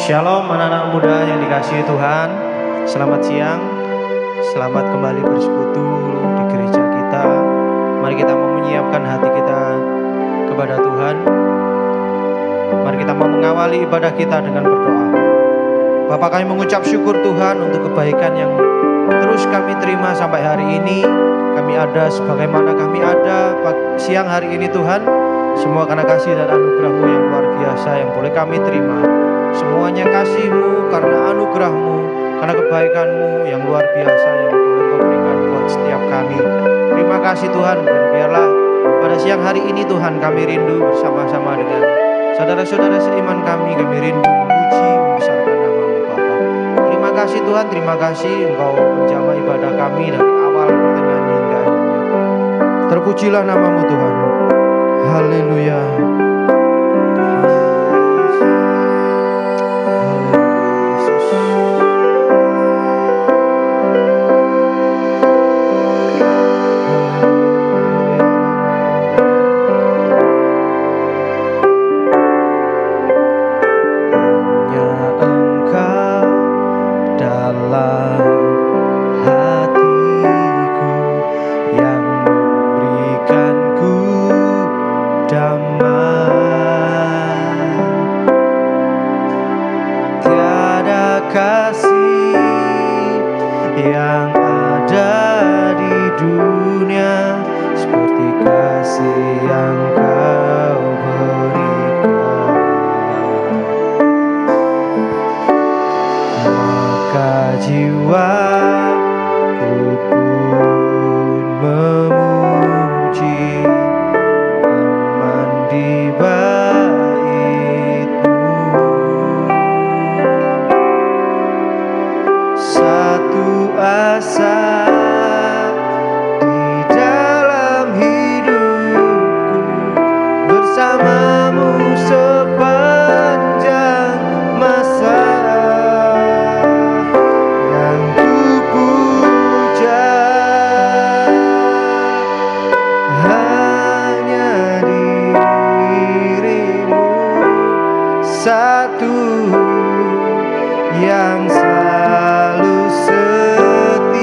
Shalom anak-anak muda yang dikasihi Tuhan. Selamat siang. Selamat kembali bersekutu di gereja kita. Mari kita mau menyiapkan hati kita kepada Tuhan. Mari kita mau mengawali ibadah kita dengan berdoa. Bapa, kami mengucap syukur Tuhan untuk kebaikan yang terus kami terima sampai hari ini. Kami ada sebagaimana kami ada siang hari ini Tuhan. Semua karena kasih dan anugerah-Mu yang luar biasa yang boleh kami terima. Semuanya kasih-Mu karena anugerah-Mu, karena kebaikan-Mu yang luar biasa yang boleh Kau berikan buat setiap kami. Terima kasih Tuhan, dan biarlah pada siang hari ini Tuhan kami rindu bersama-sama dengan saudara-saudara seiman kami rindu memuji, membesarkan nama-Mu Bapa. Terima kasih Tuhan, terima kasih Engkau menjamah ibadah kami dari awal pertengahan hingga akhirnya. Terpujilah nama-Mu Tuhan. Haleluya. Yang selalu setia.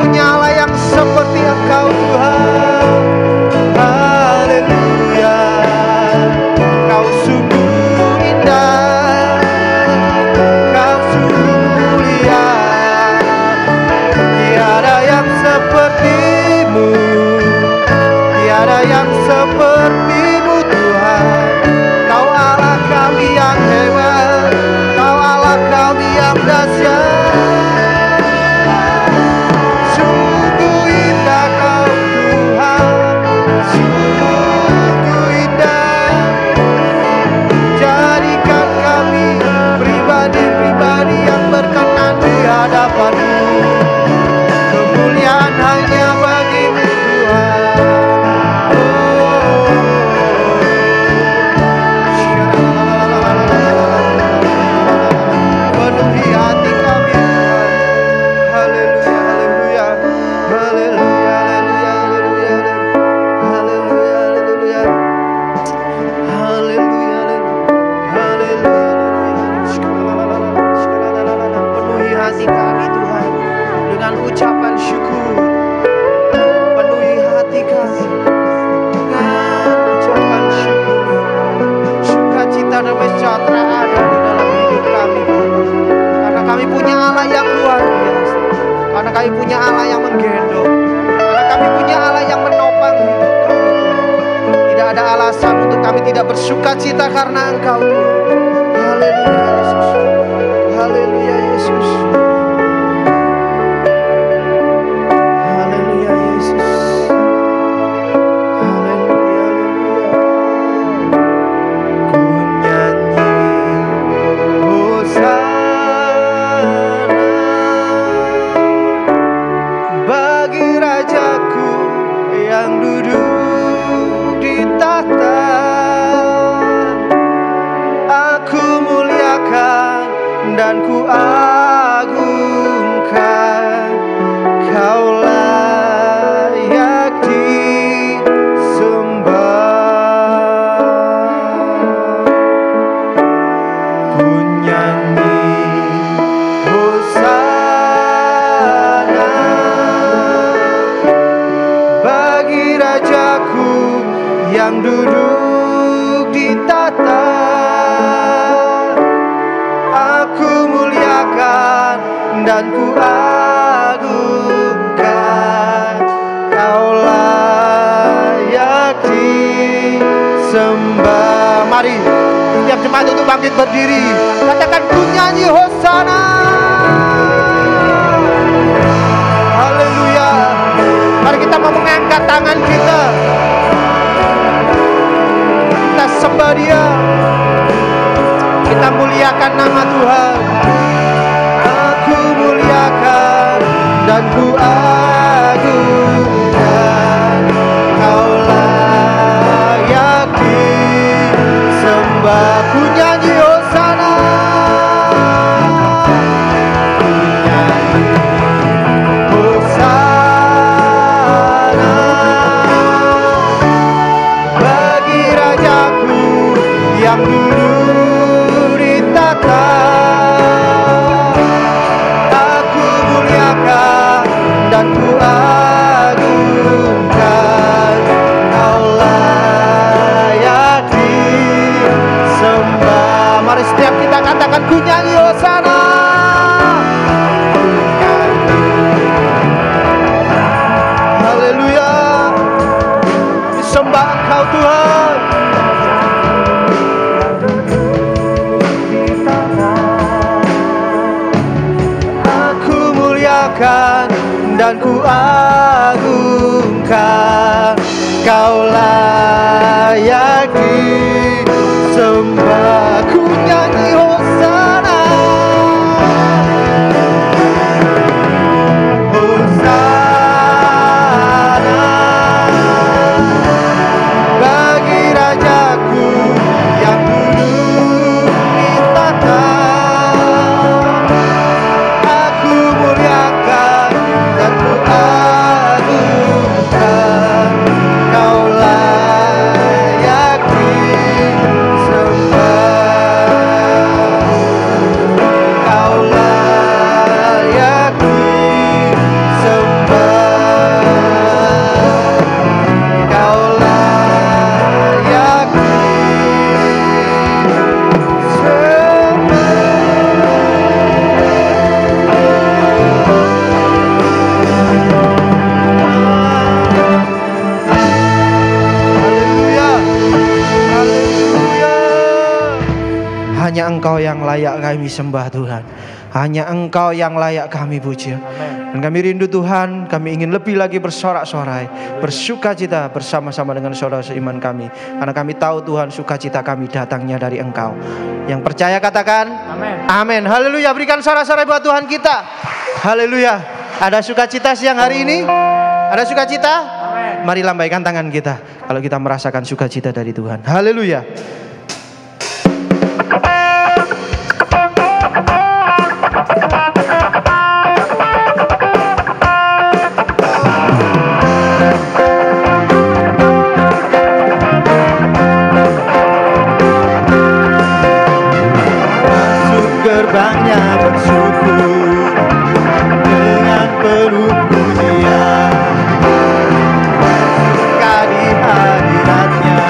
punya Allah yang seperti Engkau Tuhan. Haleluya, Kau sungguh indah, Kau sungguh mulia. Tiada yang seperti-Mu, tiada yang seperti-Mu Tuhan. Kau Allah kami yang hebat, Kau Allah kami yang dahsyat. Sungguh indah Kau Tuhan, sungguh indah. Jadikan kami pribadi-pribadi yang berkenan di hadapan-Mu. Kemuliaan hanya bagi-Mu kami punya Allah yang menggendong, karena kami punya Allah yang menopang hidup kami. Tidak ada alasan untuk kami tidak bersuka cita karena Engkau Tuhan. Haleluya Yesus, haleluya Yesus, haleluya Yesus, haleluya, haleluya. Ku nyanyi Hosana bagi Rajaku yang duduk di tahta. Aku muliakan dan ku agungkan, Kau layak disembah. Ku nyanyi Hosana bagi Rajaku yang duduk di tahta. Aku muliakan dan ku agungkan, Kau layak disembah. Mari setiap jemaat untuk bangkit berdiri, katakan ku nyanyi Hosana. Haleluya. Mari kita mau mengangkat tangan kita, kita sembah Dia, kita muliakan nama Tuhan. Aku muliakan dan ku agungkan, Kau layak disembah. Ku nyanyi Hosana, ku nyanyi Hosana bagi Rajaku yang duduk di tahta. Aku muliakan dan ku agungkan, Kau layak disembah. Mari setiap kita katakan ku nyanyi Hosana. Haleluya, disembah Engkau Tuhan. Aku muliakan dan ku agungkan, Kau layak disembah. Ku nyanyi Hosana, Hosana bagi Rajaku yang duduk di tahta. Aku muliakan dan ku agungkan, Kau layak disembah. kami sembah Tuhan. Hanya Engkau yang layak kami puja. Dan kami rindu Tuhan, kami ingin lebih lagi bersorak-sorai, bersukacita bersama-sama dengan saudara seiman kami. Karena kami tahu Tuhan, sukacita kami datangnya dari Engkau. Yang percaya katakan amin. Amin. Haleluya. Berikan sorak-sorai buat Tuhan kita. Haleluya. Ada sukacita siang hari ini? Ada sukacita? Amin. Mari lambaikan tangan kita kalau kita merasakan sukacita dari Tuhan. Haleluya. Gerbangnya bersyukur dengan penuh pujian, suka di hadiratnya,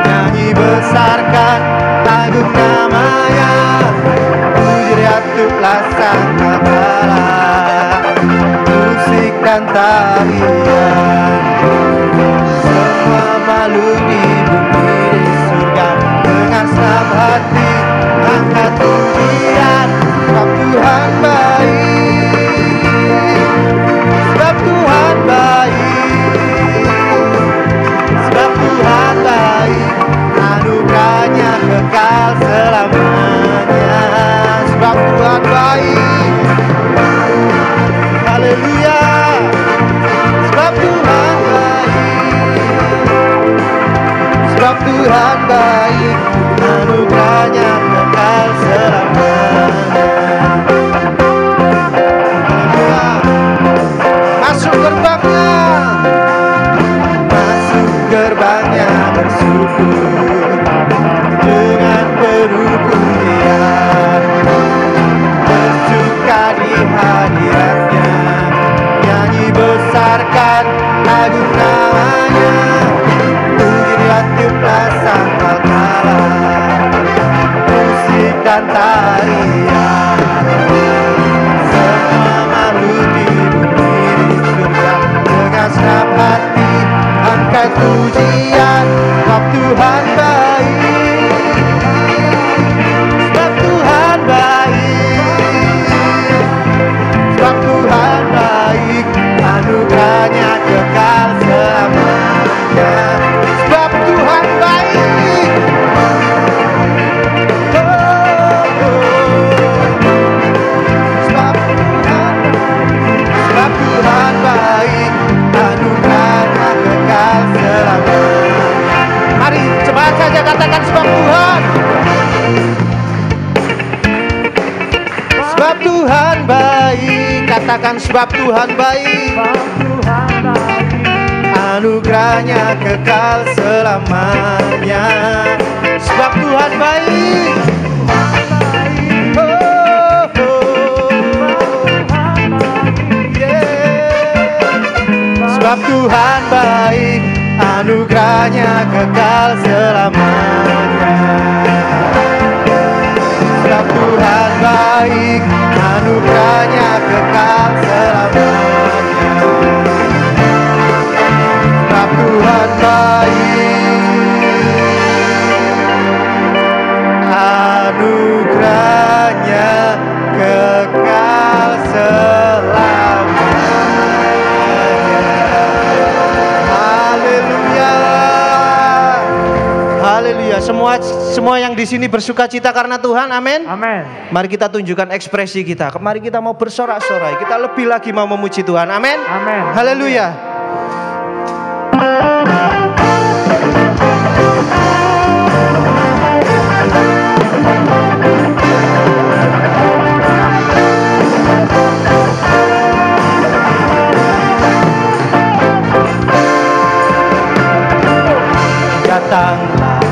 nyanyi besarkan agung namanya, puji riatuplah sang Ta'ala, musik dan tarian, semua makhluk di bumi di surga dengan senang hati angkat pujian, sebab Tuhan baik, sebab Tuhan baik, sebab Tuhan baik, anugerahnya kekal selamanya, sebab Tuhan baik, haleluya, sebab Tuhan baik, sebab Tuhan baik, anugerahnya kekal selamanya. Masuk gerbangnya, masuk gerbangnya bersyukur dengan penuh pujian, bersuka di hadiratnya, nyanyi besarkan agung namanya, puji riatuplah sang Ta'ala, musik dan tarian, semua makhluk di bumi di surga dengan senang hati angkat pujian, sebab Tuhan baik, sebab Tuhan baik, sebab Tuhan baik, anugerahnya kekal selamanya, sebab Tuhan baik. Sebab Tuhan baik, anugerahnya kekal selamanya. Mari cepat saja katakan sebab Tuhan. Sebab Tuhan baik, katakan sebab Tuhan baik, anugerahnya kekal selamanya. Sebab Tuhan baik. Sebab Tuhan baik, anugerahnya kekal selamanya. Sebab Tuhan baik, anugerahnya kekal selamanya. Sebab Tuhan baik, anugerahnya kekal selamanya. Haleluya. Semua yang di sini bersukacita karena Tuhan. Amin. Amin. Mari kita tunjukkan ekspresi kita. Mari kita mau bersorak-sorai. Kita lebih lagi mau memuji Tuhan. Amin. Amin. Haleluya. Datanglah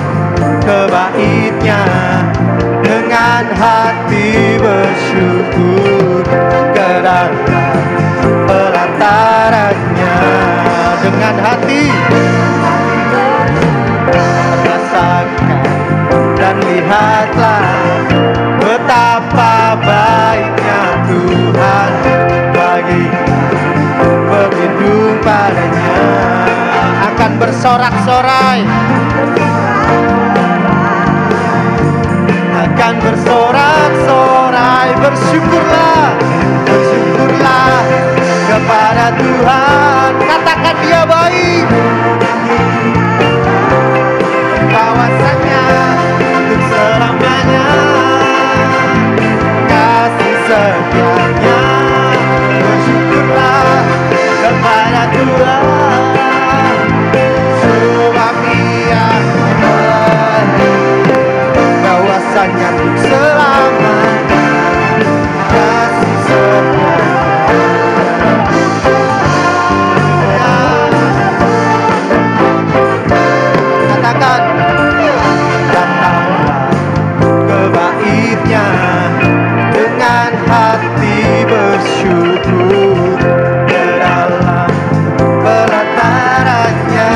ke bait-Nya dengan hati bersyukur, ke dalam pelataran-Nya dengan hati rasakan dan lihatlah betapa baiknya Tuhan bagi berlindung padanya. Akan bersorak-sorai, akan bersorak-sorai. Bersyukurlah, bersyukurlah kepada Tuhan. Katakan Dia baik, kawasannya untuk selamanya, kasih setianya. Bersyukurlah kepada Tuhan, sebab Dia baik, kawasannya untuk selamanya, kasih setianya. Katakan, datanglah ke baitnya dengan hati bersyukur, ke dalam pelatarannya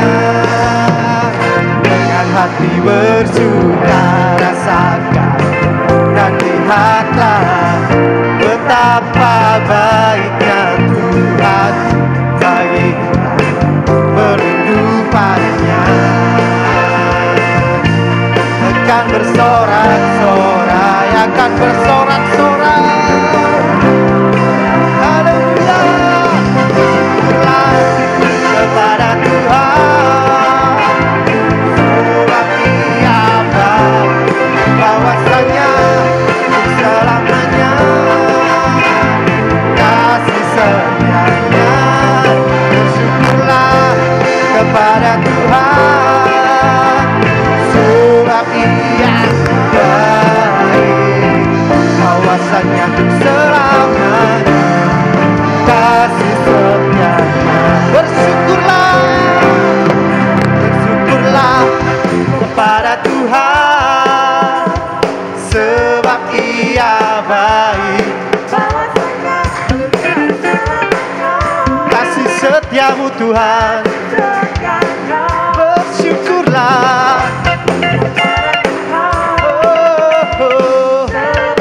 dengan hati bersuka rasakan dan lihatlah betapa baiknya Tuhan bagi merindukannya. Akan bersorak-sorai, akan bersorak-sorai. Haleluya, syukurlah kepada Tuhan, sebab Dia baik, kawasannya untuk selamanya, kasih setianya. Bersyukurlah kepada Tuhan, sebab Dia baik, kawasannya untuk selamanya, kasih setianya. Bersyukurlah, bersyukurlah kepada Tuhan, sebab Ia baik, kasih setiamu Tuhan. Bersyukurlah, oh, baik,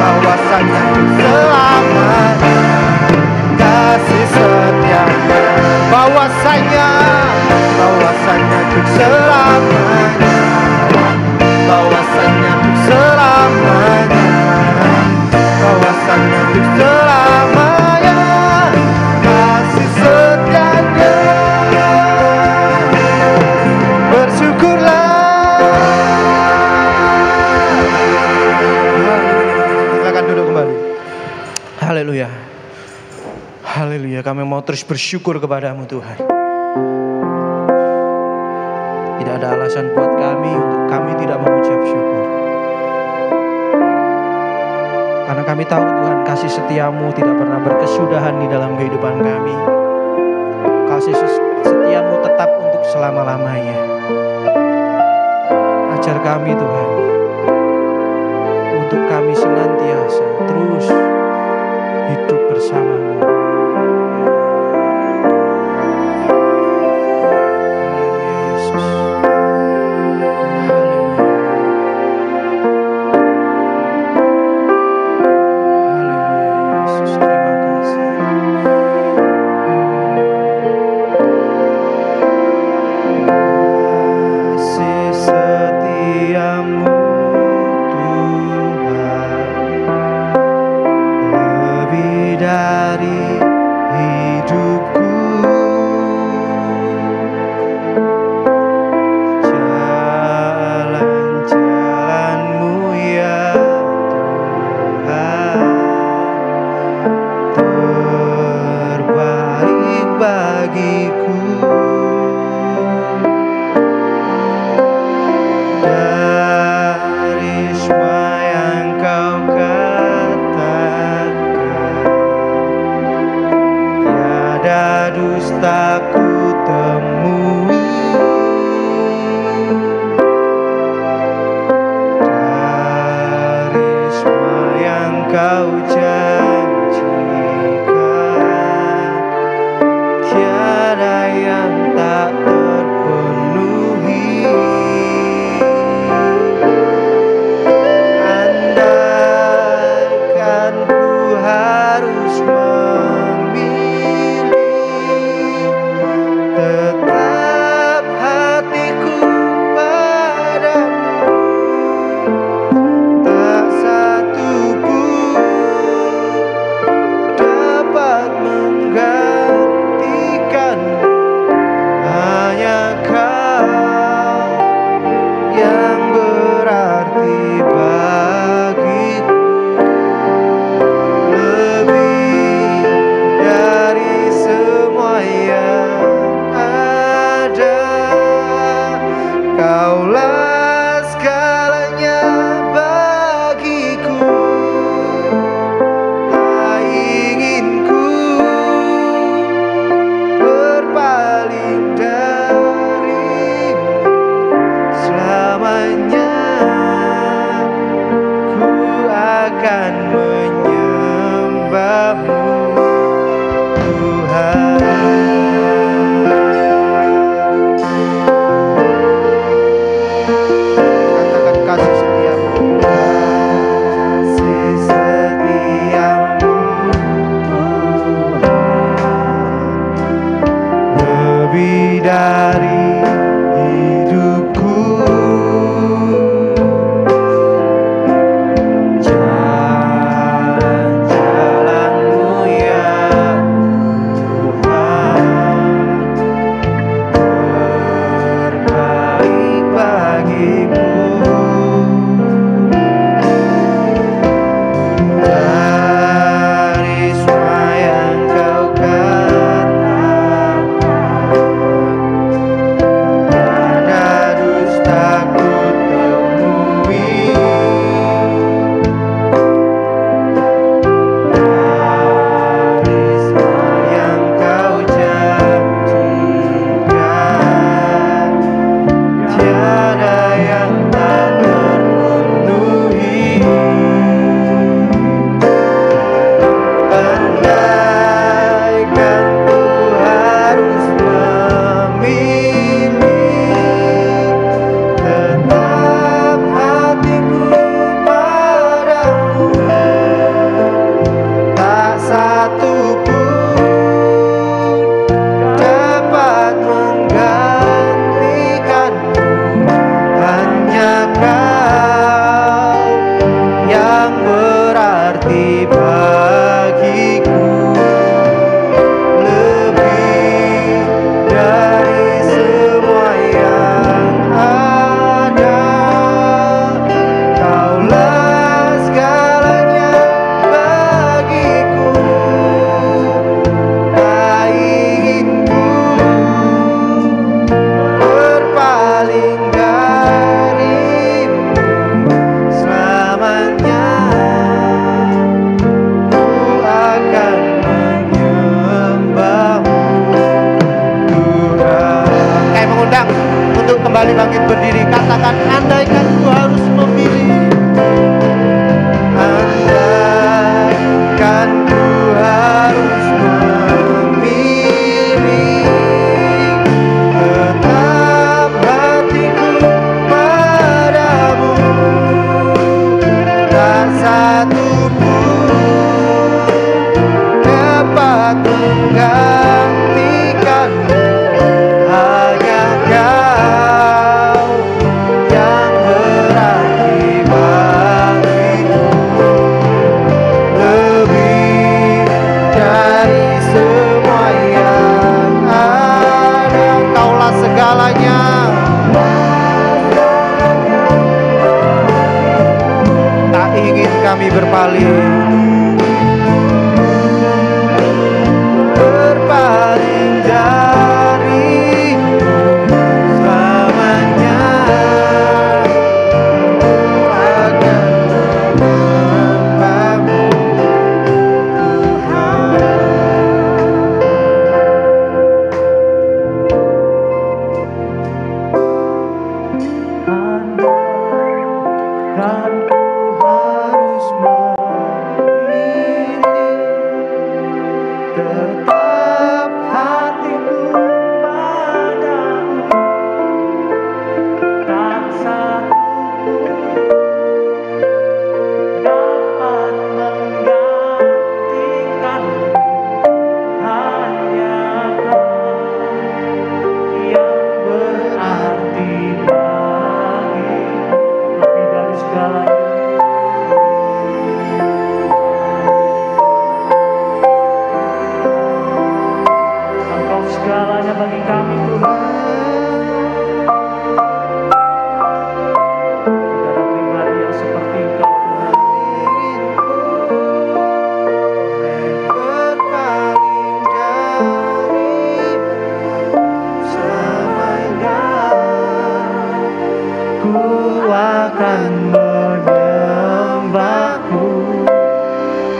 kawasannya untuk selamanya, kasih setianya. Bahwasanya untuk selamanya, bahwasanya untuk selamanya, bahwasanya untuk selamanya, kasih setianya. Bersyukurlah. Silakan duduk kembali. Haleluya, haleluya. Kami mau terus bersyukur kepadamu Tuhan. Tidak ada alasan buat kami untuk kami tidak mengucap syukur, karena kami tahu Tuhan kasih setiamu tidak pernah berkesudahan di dalam kehidupan kami. Kasih setiamu tetap untuk selama-lamanya. Ajar kami Tuhan, untuk kami senantiasa terus hidup bersamamu.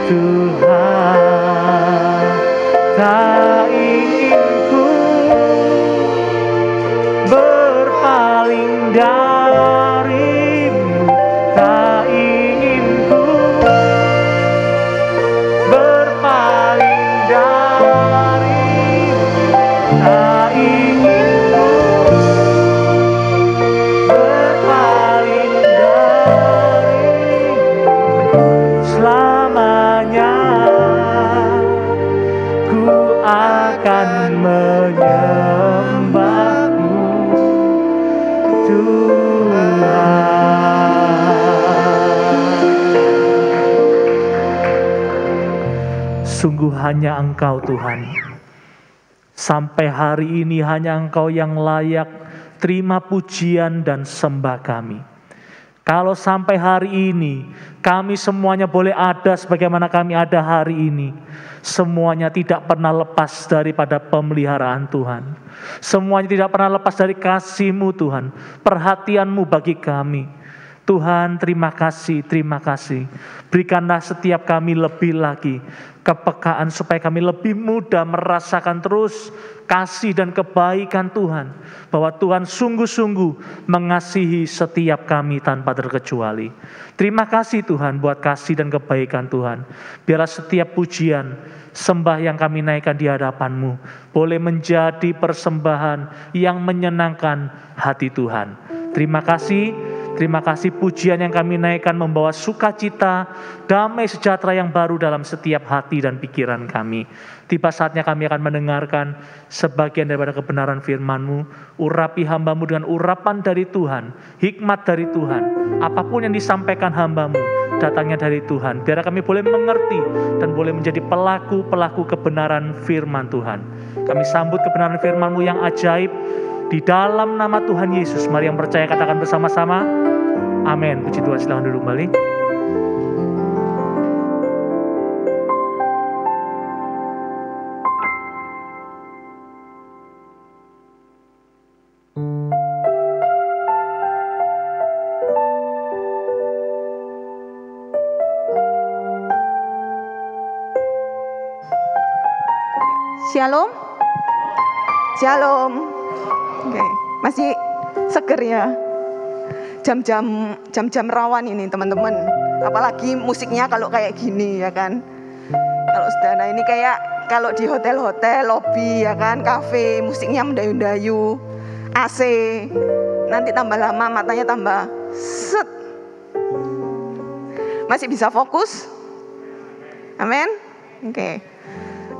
Tuhan, tak ingin ku berpaling darimu, tak ingin ku berpaling darimu, tak ingin ku berpaling darimu selamanya. Ku akan menyembahmu, Tuhan. Sungguh hanya Engkau Tuhan. Sampai hari ini hanya Engkau yang layak terima pujian dan sembah kami. Kalau sampai hari ini kami semuanya boleh ada sebagaimana kami ada hari ini, semuanya tidak pernah lepas daripada pemeliharaan Tuhan. Semuanya tidak pernah lepas dari kasih-Mu Tuhan, perhatian-Mu bagi kami. Tuhan, terima kasih, terima kasih. Berikanlah setiap kami lebih lagi kepekaan supaya kami lebih mudah merasakan terus kasih dan kebaikan Tuhan. Bahwa Tuhan sungguh-sungguh mengasihi setiap kami tanpa terkecuali. Terima kasih Tuhan buat kasih dan kebaikan Tuhan. Biarlah setiap pujian, sembah yang kami naikkan di hadapan-Mu boleh menjadi persembahan yang menyenangkan hati Tuhan. Terima kasih. Terima kasih pujian yang kami naikkan membawa sukacita, damai sejahtera yang baru dalam setiap hati dan pikiran kami. Tiba saatnya kami akan mendengarkan sebagian daripada kebenaran firman-Mu. Urapi hamba-Mu dengan urapan dari Tuhan, hikmat dari Tuhan. Apapun yang disampaikan hamba-Mu, datangnya dari Tuhan. Biar kami boleh mengerti dan boleh menjadi pelaku-pelaku kebenaran firman Tuhan. Kami sambut kebenaran firman-Mu yang ajaib. Di dalam nama Tuhan Yesus, mari yang percaya katakan bersama-sama, amin. Puji Tuhan, silakan duduk kembali. Shalom. Shalom. Oke, masih seger ya. Jam-jam rawan ini teman-teman. Apalagi musiknya kalau kayak gini ya kan. Kalau saudara ini kayak kalau di hotel-hotel, lobby ya kan, kafe, musiknya mendayu-dayu, AC. Nanti tambah lama matanya tambah set. Masih bisa fokus? Amin. Oke.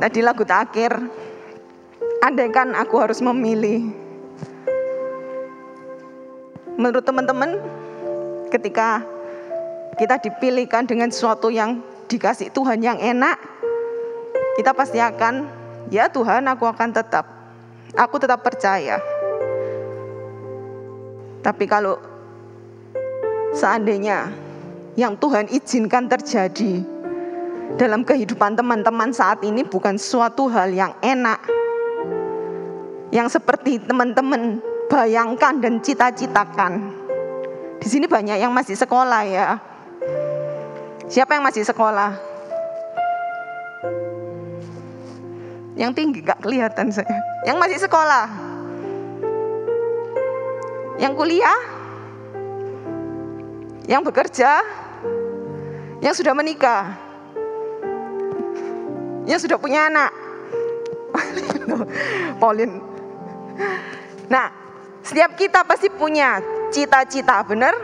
Tadi lagu terakhir. Andaikan aku harus memilih. Menurut teman-teman, ketika kita dipilihkan dengan sesuatu yang dikasih Tuhan yang enak, kita pasti akan, ya Tuhan, aku tetap percaya. Tapi kalau seandainya yang Tuhan izinkan terjadi dalam kehidupan teman-teman saat ini bukan suatu hal yang enak, yang seperti teman-teman bayangkan dan cita-citakan. Di sini banyak yang masih sekolah ya. Siapa yang masih sekolah? Yang tinggi gak kelihatan saya. Yang masih sekolah? Yang kuliah? Yang bekerja? Yang sudah menikah? Yang sudah punya anak? Pauline. Nah, setiap kita pasti punya cita-cita, benar?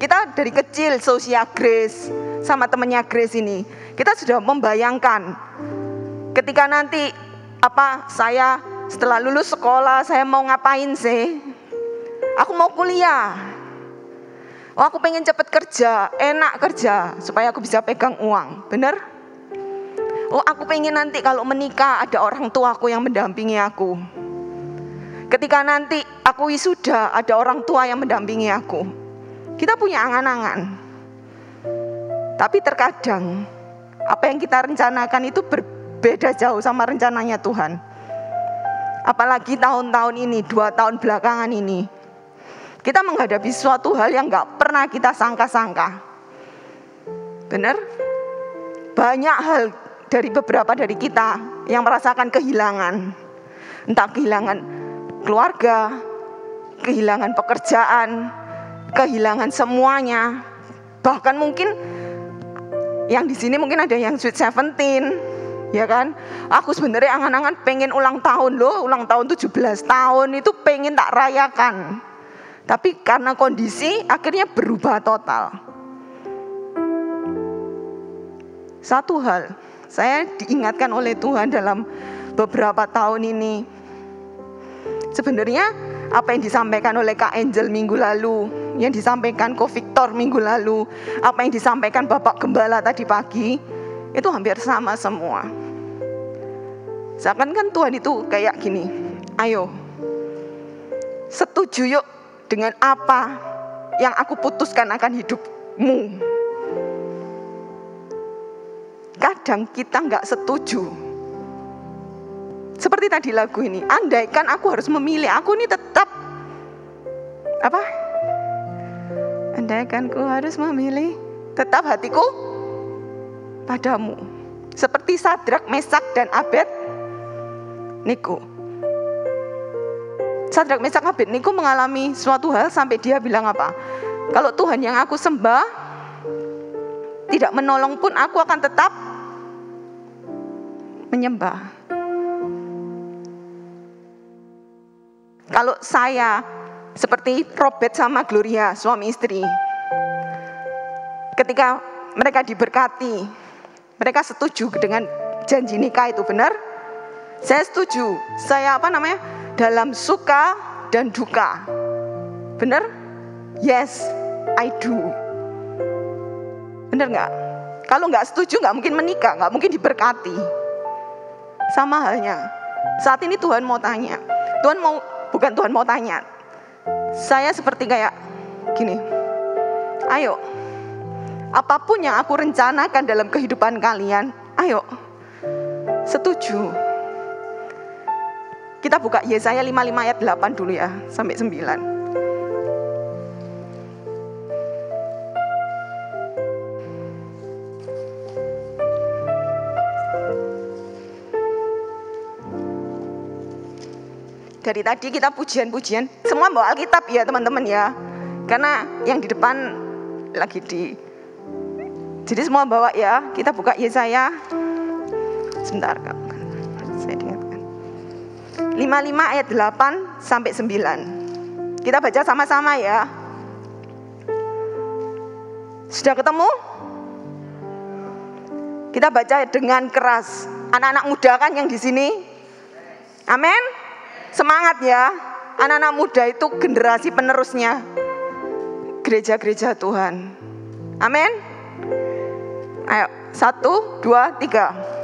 Kita dari kecil Social Grace sama temannya Grace ini, kita sudah membayangkan ketika nanti saya setelah lulus sekolah saya mau ngapain sih? Aku mau kuliah. Oh, aku pengen cepet kerja, enak kerja supaya aku bisa pegang uang, benar? Oh, aku pengen nanti kalau menikah ada orang tuaku yang mendampingi aku. Ketika nanti aku wisuda, ada orang tua yang mendampingi aku. Kita punya angan-angan. Tapi terkadang apa yang kita rencanakan itu berbeda jauh sama rencananya Tuhan. Apalagi tahun-tahun ini, 2 tahun belakangan ini, kita menghadapi suatu hal yang gak pernah kita sangka-sangka. Benar? banyak hal dari beberapa dari kita yang merasakan kehilangan. Entah kehilangan keluarga, kehilangan pekerjaan, kehilangan semuanya. Bahkan mungkin yang di sini mungkin ada yang sweet 17, ya kan? Aku sebenarnya angan-angan pengen ulang tahun loh, ulang tahun 17 tahun itu pengen tak rayakan. Tapi karena kondisi akhirnya berubah total. Satu hal, saya diingatkan oleh Tuhan dalam beberapa tahun ini. Sebenarnya apa yang disampaikan oleh Kak Angel minggu lalu, yang disampaikan Ko Victor minggu lalu, apa yang disampaikan Bapak Gembala tadi pagi, itu hampir sama semua. Seakan kan Tuhan itu kayak gini, ayo setuju yuk dengan apa yang aku putuskan akan hidupmu. Kadang kita gak setuju. Seperti tadi lagu ini, andaikan aku harus memilih, aku ini tetap apa? Andaikan ku harus memilih, tetap hatiku padamu. Seperti Sadrak, Mesak, dan Abednego. Sadrak, Mesak, Abednego mengalami suatu hal sampai dia bilang apa? Kalau Tuhan yang aku sembah tidak menolong pun aku akan tetap menyembah. Kalau saya seperti Robert sama Gloria, suami istri, ketika mereka diberkati, mereka setuju dengan janji nikah itu benar? Saya setuju. Saya dalam suka dan duka. Benar? Yes, I do. Benar nggak? Kalau nggak setuju nggak mungkin menikah, nggak mungkin diberkati. Sama halnya. Saat ini Tuhan mau tanya. Bukan Tuhan mau tanya. Saya seperti kayak gini. Ayo, apapun yang aku rencanakan dalam kehidupan kalian, ayo, setuju. Kita buka Yesaya 55 ayat 8 dulu ya, sampai 9. Dari tadi kita pujian-pujian, semua bawa Alkitab ya teman-teman ya. Karena yang di depan lagi jadi semua bawa ya. Kita buka Yesaya. Sebentar Kak. Saya ingatkan. 55 ayat 8 sampai 9. Kita baca sama-sama ya. Sudah ketemu? Kita baca dengan keras. Anak-anak muda kan yang di sini? Amin. Semangat ya. Anak-anak muda itu generasi penerusnya gereja-gereja Tuhan. Amin. Ayo, 1, 2, 3.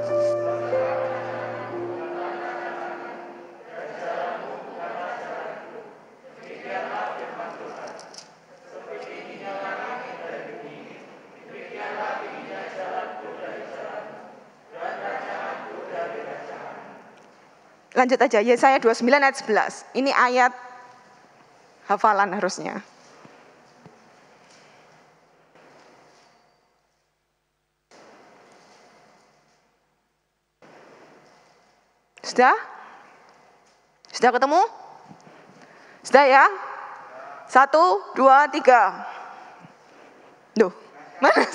Lanjut aja, Yesaya 29 ayat 11. Ini ayat hafalan harusnya. Sudah? Sudah ketemu? Sudah ya? 1, 2, 3. Duh, mana?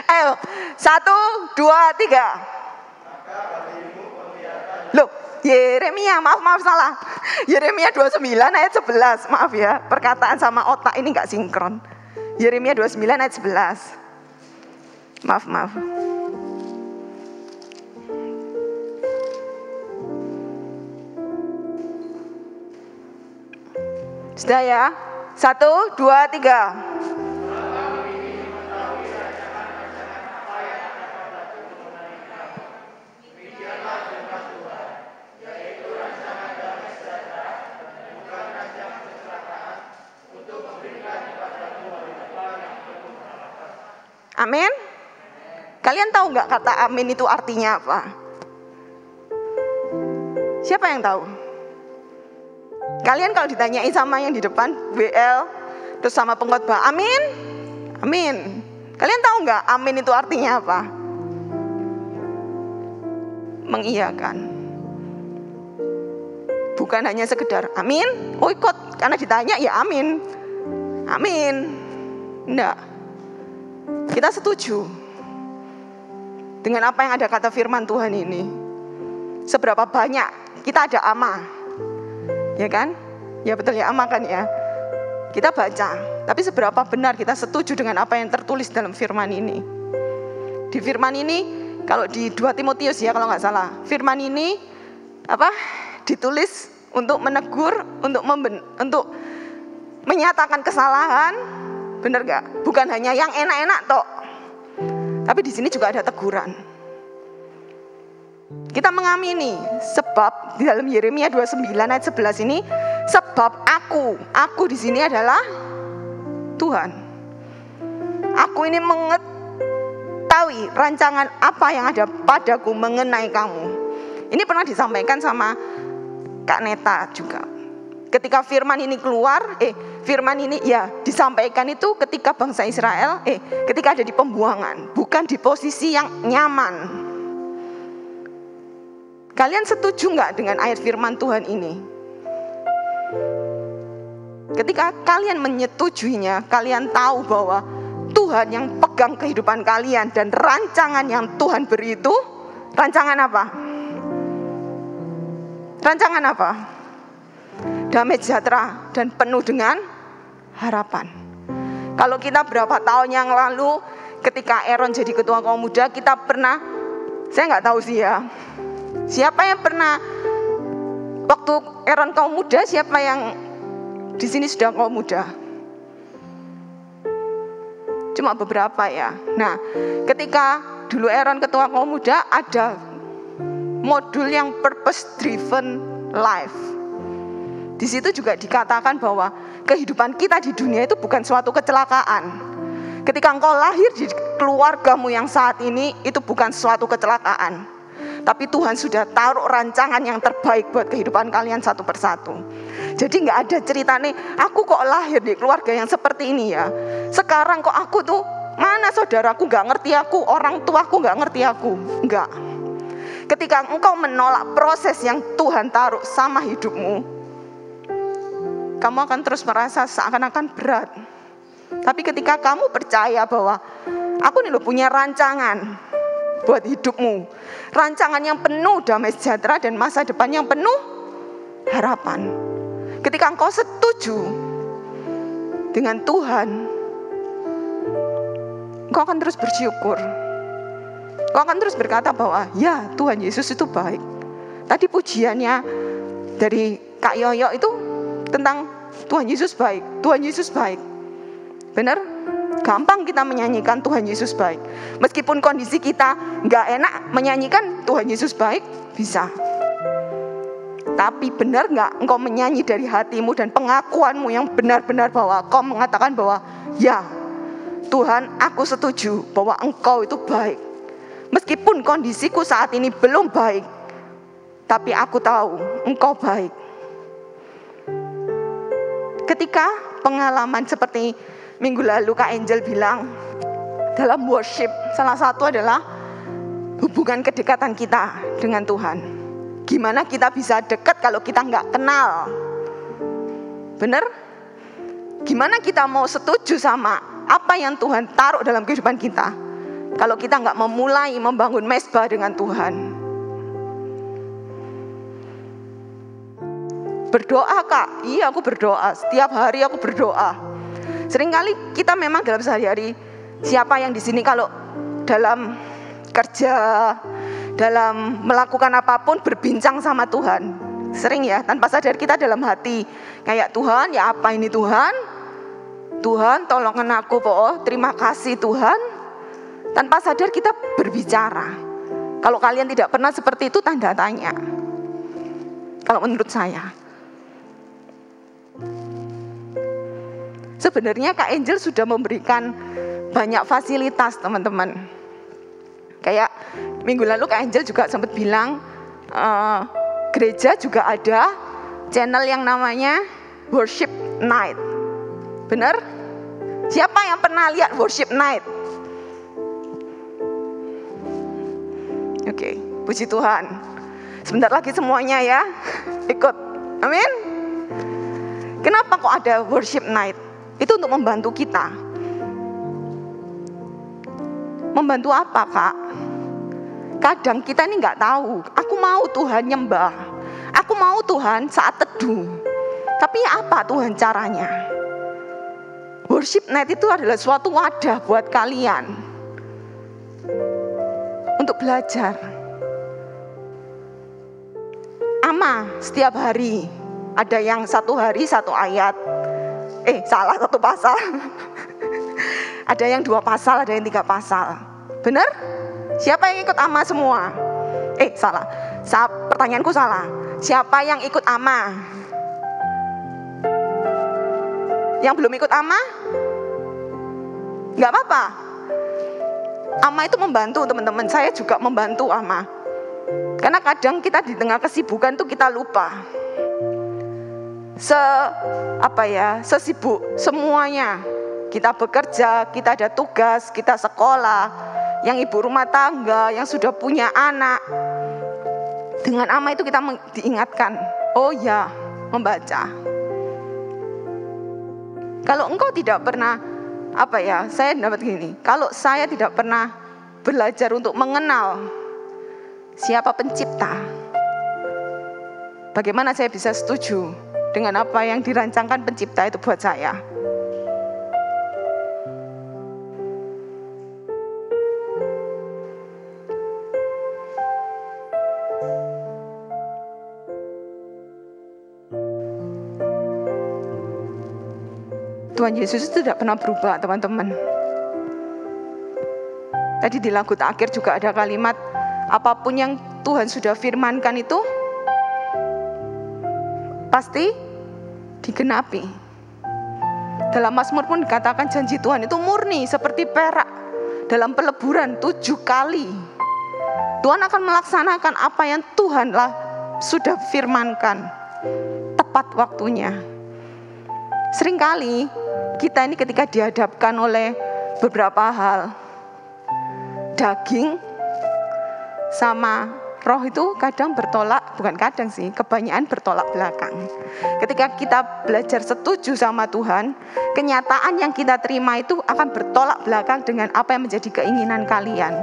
Ayo, 1, 2, 3. Loh, Yeremia, maaf salah. Yeremia 29 ayat 11. Maaf ya, perkataan sama otak ini gak sinkron. Yeremia 29 ayat 11. Maaf. Sudah ya? 1, 2, 3. Amin. Kalian tahu nggak kata amin itu artinya apa? Siapa yang tahu? Kalian kalau ditanyain sama yang di depan WL, terus sama pengkhotbah, amin, amin. Kalian tahu nggak amin itu artinya apa? mengiyakan. Bukan hanya sekedar amin, oh ikut karena ditanya ya amin. Amin. Enggak. Kita setuju dengan apa yang ada kata firman Tuhan ini. Seberapa banyak kita ada ama. Ya kan? Ya betul ya, ama kan ya. Kita baca, tapi seberapa benar kita setuju dengan apa yang tertulis dalam firman ini. Di firman ini, kalau di 2 Timotius ya kalau nggak salah, firman ini ditulis untuk menegur, untuk menyatakan kesalahan, benar nggak? Bukan hanya yang enak-enak toh, tapi di sini juga ada teguran. Kita mengamini sebab di dalam Yeremia 29 ayat 11 ini, sebab aku di sini adalah Tuhan. Aku ini mengetahui rancangan apa yang ada padaku mengenai kamu. Ini pernah disampaikan sama Kak Neta juga. Ketika firman ini keluar, firman ini ya disampaikan itu ketika bangsa Israel, ketika ada di pembuangan, bukan di posisi yang nyaman. Kalian setuju nggak dengan ayat firman Tuhan ini? Ketika kalian menyetujuinya, kalian tahu bahwa Tuhan yang pegang kehidupan kalian dan rancangan yang Tuhan beri itu, rancangan apa? Rancangan apa? Damai sejahtera dan penuh dengan harapan. Kalau kita berapa tahun yang lalu, ketika Aaron jadi ketua kaum muda, kita pernah, saya nggak tahu sih ya, siapa yang pernah waktu Aaron kaum muda, siapa yang di sini sudah kaum muda? Cuma beberapa ya. Nah, ketika dulu Aaron ketua kaum muda, ada modul yang purpose driven life. Di situ juga dikatakan bahwa kehidupan kita di dunia itu bukan suatu kecelakaan. Ketika engkau lahir di keluargamu yang saat ini, itu bukan suatu kecelakaan. Tapi Tuhan sudah taruh rancangan yang terbaik buat kehidupan kalian satu persatu. Jadi gak ada cerita nih, aku kok lahir di keluarga yang seperti ini ya. Sekarang kok aku tuh, mana saudaraku gak ngerti aku, orang tuaku gak ngerti aku. Enggak. Ketika engkau menolak proses yang Tuhan taruh sama hidupmu, kamu akan terus merasa seakan-akan berat. Tapi ketika kamu percaya bahwa aku nih loh punya rancangan buat hidupmu, rancangan yang penuh damai sejahtera dan masa depan yang penuh harapan. Ketika engkau setuju dengan Tuhan, engkau akan terus bersyukur. Engkau akan terus berkata bahwa ya Tuhan Yesus itu baik. Tadi pujiannya dari Kak Yoyo itu tentang Tuhan Yesus baik. Tuhan Yesus baik. Benar? Gampang kita menyanyikan Tuhan Yesus baik. Meskipun kondisi kita gak enak, menyanyikan Tuhan Yesus baik bisa. Tapi benar gak engkau menyanyi dari hatimu dan pengakuanmu yang benar-benar bahwa kau mengatakan bahwa ya Tuhan, aku setuju bahwa engkau itu baik. Meskipun kondisiku saat ini belum baik, tapi aku tahu engkau baik. Ketika pengalaman seperti minggu lalu Kak Angel bilang, dalam worship salah satu adalah hubungan kedekatan kita dengan Tuhan. Gimana kita bisa dekat kalau kita nggak kenal? Bener? Gimana kita mau setuju sama apa yang Tuhan taruh dalam kehidupan kita kalau kita nggak memulai membangun mesbah dengan Tuhan? Berdoa Kak, iya aku berdoa. Setiap hari aku berdoa. Seringkali kita memang dalam sehari-hari, siapa yang di sini kalau dalam kerja, dalam melakukan apapun berbincang sama Tuhan. Sering ya, tanpa sadar kita dalam hati kayak Tuhan, ya apa ini Tuhan? Tuhan tolongin aku po, terima kasih Tuhan. Tanpa sadar kita berbicara. Kalau kalian tidak pernah seperti itu, tanda tanya. Kalau menurut saya. Sebenarnya Kak Angel sudah memberikan banyak fasilitas teman-teman. Kayak minggu lalu Kak Angel juga sempat bilang, gereja juga ada channel yang namanya Worship Night. Benar? Siapa yang pernah lihat Worship Night? Oke. Puji Tuhan. Sebentar lagi semuanya ya ikut. Amin. Kenapa kok ada worship night? Itu untuk membantu kita. Membantu apa, Kak? Kadang kita ini nggak tahu. Aku mau Tuhan nyembah. Aku mau Tuhan saat teduh. Tapi apa Tuhan caranya? Worship night itu adalah suatu wadah buat kalian untuk belajar. Ama setiap hari. Ada yang 1 hari 1 ayat. Satu pasal. Ada yang 2 pasal, ada yang 3 pasal. Benar? Siapa yang ikut ama semua? Salah. Pertanyaanku salah. Siapa yang ikut ama? Yang belum ikut ama? Gak apa-apa. Ama itu membantu teman-teman. Saya juga membantu ama. Karena kadang kita di tengah kesibukan tuh kita lupa. Sesibuk semuanya. Kita bekerja, kita ada tugas, kita sekolah, yang ibu rumah tangga, yang sudah punya anak. Dengan ama itu kita diingatkan, oh ya, membaca. Kalau engkau tidak pernah, saya dapat gini, kalau saya tidak pernah belajar untuk mengenal siapa pencipta, bagaimana saya bisa setuju dengan apa yang dirancangkan pencipta itu buat saya? Tuhan Yesus itu tidak pernah berubah, teman-teman. Tadi di lagu terakhir juga ada kalimat, apapun yang Tuhan sudah firmankan itu pasti digenapi. Dalam Mazmur pun dikatakan janji Tuhan itu murni seperti perak dalam peleburan 7 kali. Tuhan akan melaksanakan apa yang Tuhan sudah firmankan tepat waktunya. Seringkali kita ini ketika dihadapkan oleh beberapa hal, daging sama roh itu kadang kebanyakan bertolak belakang. Ketika kita belajar setuju sama Tuhan, kenyataan yang kita terima itu akan bertolak belakang dengan apa yang menjadi keinginan kalian.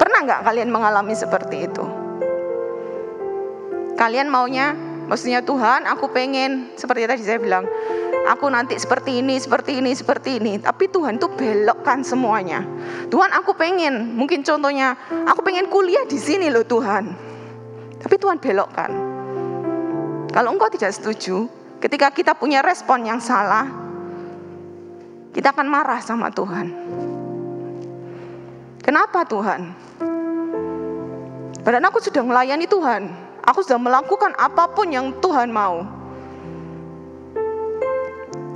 Pernah nggak kalian mengalami seperti itu? Kalian maksudnya Tuhan, aku pengen, seperti tadi saya bilang, aku nanti seperti ini. Tapi Tuhan tuh belokkan semuanya. Tuhan, aku pengen, mungkin contohnya, aku pengen kuliah di sini loh Tuhan. Tapi Tuhan belokkan. Kalau engkau tidak setuju, ketika kita punya respon yang salah, kita akan marah sama Tuhan. Kenapa Tuhan? Padahal aku sudah melayani Tuhan. Aku sudah melakukan apapun yang Tuhan mau.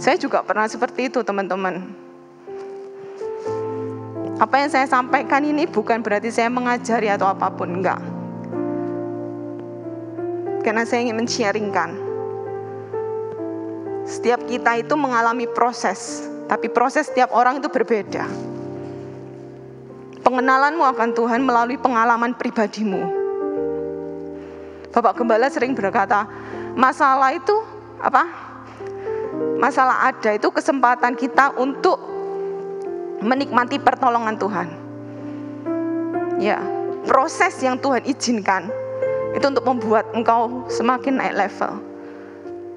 Saya juga pernah seperti itu, teman-teman. Apa yang saya sampaikan ini bukan berarti saya mengajari atau apapun, enggak. Karena saya ingin men-sharingkan. Setiap kita itu mengalami proses, tapi proses setiap orang itu berbeda. Pengenalanmu akan Tuhan melalui pengalaman pribadimu. Bapak Gembala sering berkata, masalah itu masalah ada itu kesempatan kita untuk menikmati pertolongan Tuhan. Ya, proses yang Tuhan izinkan itu untuk membuat engkau semakin naik level.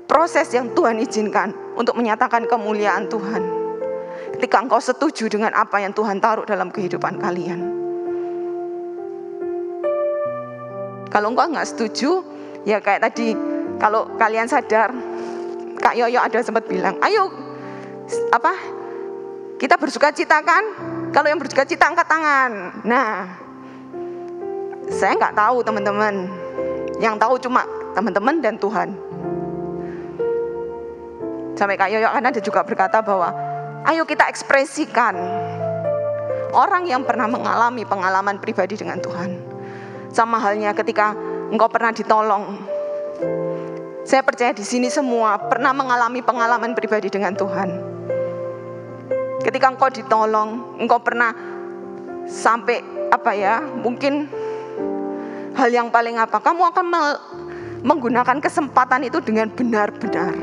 Proses yang Tuhan izinkan untuk menyatakan kemuliaan Tuhan. Ketika engkau setuju dengan apa yang Tuhan taruh dalam kehidupan kalian. Kalau engkau nggak setuju, ya kayak tadi, kalau kalian sadar, Kak Yoyo ada sempat bilang, ayo, kita bersuka cita kan? Kalau yang bersuka cita angkat tangan. Nah, saya nggak tahu teman-teman. Yang tahu cuma teman-teman dan Tuhan. Sampai Kak Yoyo kan ada juga berkata bahwa, ayo kita ekspresikan orang yang pernah mengalami pengalaman pribadi dengan Tuhan. Sama halnya ketika engkau pernah ditolong. Saya percaya di sini semua pernah mengalami pengalaman pribadi dengan Tuhan. Ketika engkau ditolong, engkau pernah sampai mungkin hal yang paling apa? Kamu akan menggunakan kesempatan itu dengan benar-benar.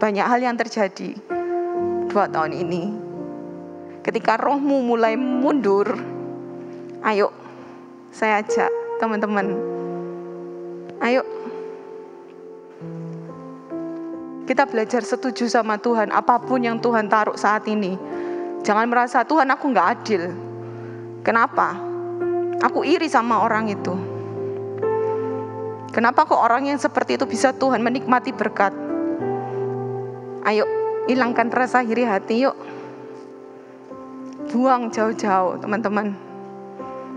Banyak hal yang terjadi 2 tahun ini. Ketika rohmu mulai mundur, ayo saya ajak teman-teman, ayo kita belajar setuju sama Tuhan. Apapun yang Tuhan taruh saat ini, jangan merasa Tuhan aku gak adil. Kenapa? Aku iri sama orang itu. Kenapa kok orang yang seperti itu bisa Tuhan menikmati berkat? Ayo hilangkan rasa iri hati, yuk. Buang jauh-jauh teman-teman.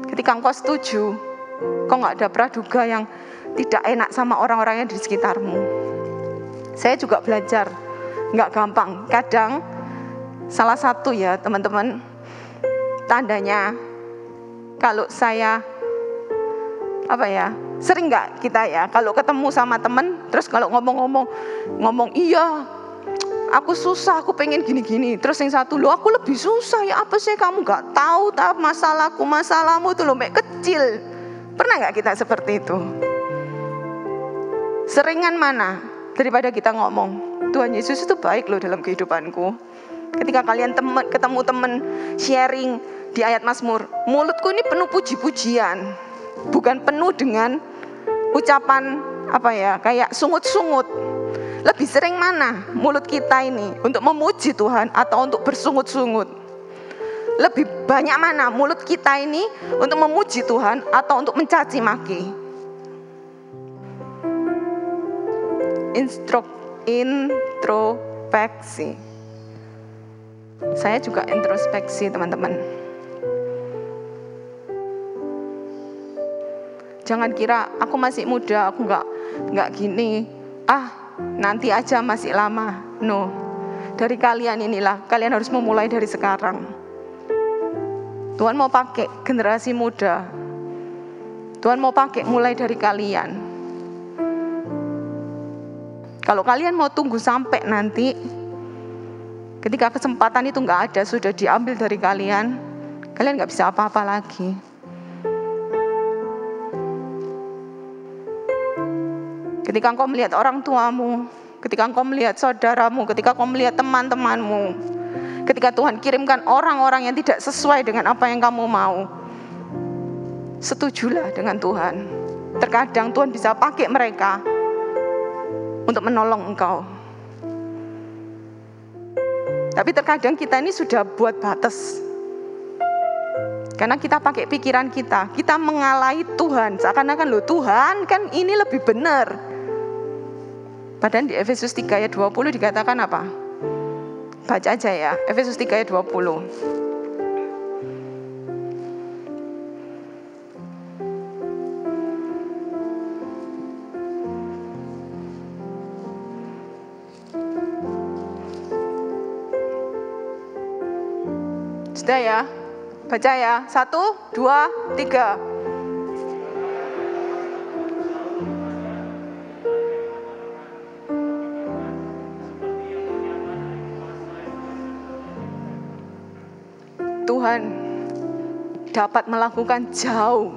Ketika engkau setuju, kau gak ada praduga yang tidak enak sama orang-orang yang di sekitarmu. Saya juga belajar, gak gampang. Kadang salah satu ya teman-teman, tandanya kalau saya sering gak kita ya, kalau ketemu sama teman, terus kalau ngomong iya, aku susah, aku pengen gini-gini. Terus yang satu, loh aku lebih susah ya, apa sih kamu gak tahu masalahmu tuh loh, kecil. Pernah gak kita seperti itu? Seringan mana daripada kita ngomong, Tuhan Yesus itu baik loh dalam kehidupanku. Ketika kalian ketemu teman sharing di ayat Mazmur, mulutku ini penuh puji-pujian, bukan penuh dengan ucapan kayak sungut-sungut. Lebih sering mana mulut kita ini untuk memuji Tuhan atau untuk bersungut-sungut? Lebih banyak mana mulut kita ini untuk memuji Tuhan atau untuk mencaci maki? Introspeksi. Saya juga introspeksi teman-teman. Jangan kira aku masih muda, aku nggak gini. Nanti aja masih lama. No. Dari kalian inilah, kalian harus memulai dari sekarang. Tuhan mau pakai generasi muda. Tuhan mau pakai mulai dari kalian. Kalau kalian mau tunggu sampai nanti, ketika kesempatan itu nggak ada, sudah diambil dari kalian nggak bisa apa-apa lagi. Ketika engkau melihat orang tuamu, ketika engkau melihat saudaramu, ketika engkau melihat teman-temanmu, ketika Tuhan kirimkan orang-orang yang tidak sesuai dengan apa yang kamu mau, setujulah dengan Tuhan. Terkadang Tuhan bisa pakai mereka untuk menolong engkau. Tapi terkadang kita ini sudah buat batas. Karena kita pakai pikiran kita mengalahi Tuhan. Seakan-akan loh Tuhan kan ini lebih benar. Padahal di Efesus 3 ayat 20 dikatakan apa? Baca aja ya, Efesus 3 ayat 20. Sudah ya? Baca ya, 1, 2, 3. Tuhan dapat melakukan jauh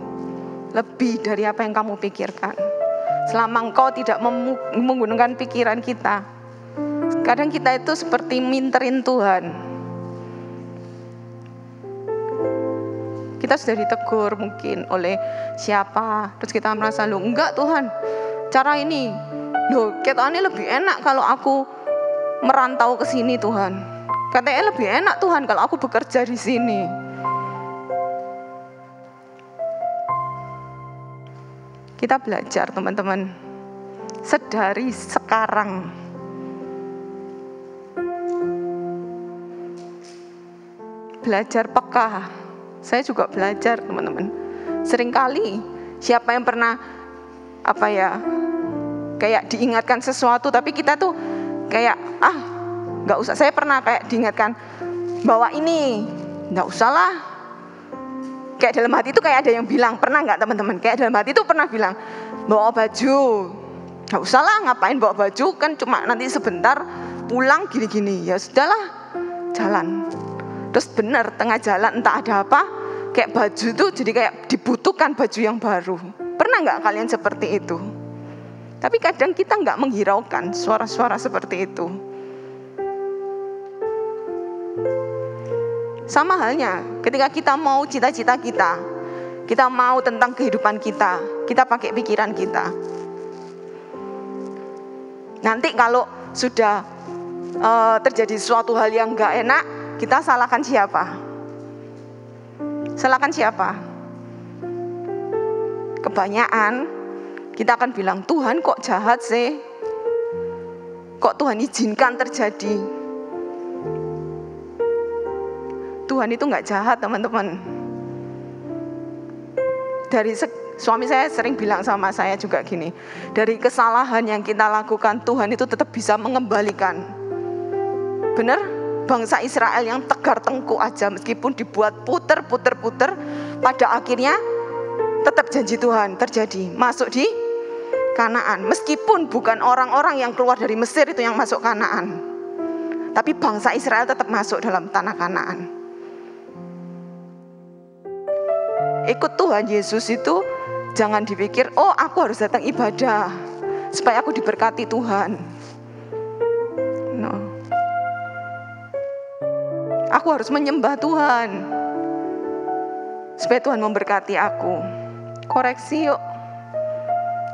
lebih dari apa yang kamu pikirkan. Selama engkau tidak menggunakan pikiran kita. Kadang kita itu seperti minterin Tuhan. Kita sudah ditegur mungkin oleh siapa, terus kita merasa, loh enggak Tuhan, cara ini, loh katanya lebih enak kalau aku merantau ke sini Tuhan. Katanya lebih enak Tuhan kalau aku bekerja di sini. Kita belajar teman-teman, sedari sekarang. Belajar peka. Saya juga belajar teman-teman. Seringkali siapa yang pernah kayak diingatkan sesuatu, tapi kita tuh kayak nggak usah. Saya pernah kayak diingatkan bawa ini, nggak usah lah. Kayak dalam hati itu kayak ada yang bilang, pernah nggak teman-teman? Kayak dalam hati itu pernah bilang, bawa baju, nggak usah lah, ngapain bawa baju, kan cuma nanti sebentar pulang gini-gini. Ya sudahlah, jalan. Terus benar tengah jalan entah ada apa, kayak baju tuh jadi kayak dibutuhkan baju yang baru. Pernah nggak kalian seperti itu? Tapi kadang kita nggak menghiraukan suara-suara seperti itu. Sama halnya ketika kita mau cita-cita kita mau tentang kehidupan kita pakai pikiran kita. Nanti kalau sudah terjadi suatu hal yang nggak enak, kita salahkan siapa? Salahkan siapa? Kebanyakan kita akan bilang, Tuhan kok jahat sih? Kok Tuhan izinkan terjadi? Tuhan itu nggak jahat, teman-teman. Suami saya sering bilang sama saya juga gini, dari kesalahan yang kita lakukan, Tuhan itu tetap bisa mengembalikan. Benar? Bangsa Israel yang tegar tengkuk aja, meskipun dibuat puter, pada akhirnya tetap janji Tuhan terjadi, masuk di Kanaan. Meskipun bukan orang-orang yang keluar dari Mesir itu yang masuk Kanaan, tapi bangsa Israel tetap masuk dalam tanah Kanaan. Ikut Tuhan Yesus itu jangan dipikir, oh aku harus datang ibadah supaya aku diberkati Tuhan. No. Aku harus menyembah Tuhan supaya Tuhan memberkati aku. Koreksi yuk.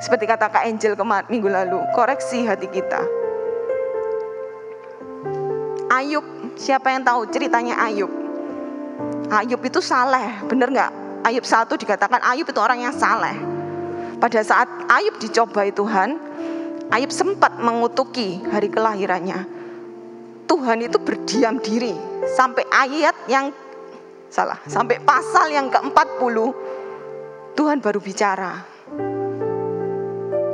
Seperti kata Kak Angel minggu lalu, koreksi hati kita. Ayub, siapa yang tahu ceritanya Ayub? Ayub itu saleh, bener gak? Ayub 1 dikatakan Ayub itu orang yang saleh. Pada saat Ayub dicobai Tuhan, Ayub sempat mengutuki hari kelahirannya. Tuhan itu berdiam diri sampai sampai pasal yang ke-40 Tuhan baru bicara.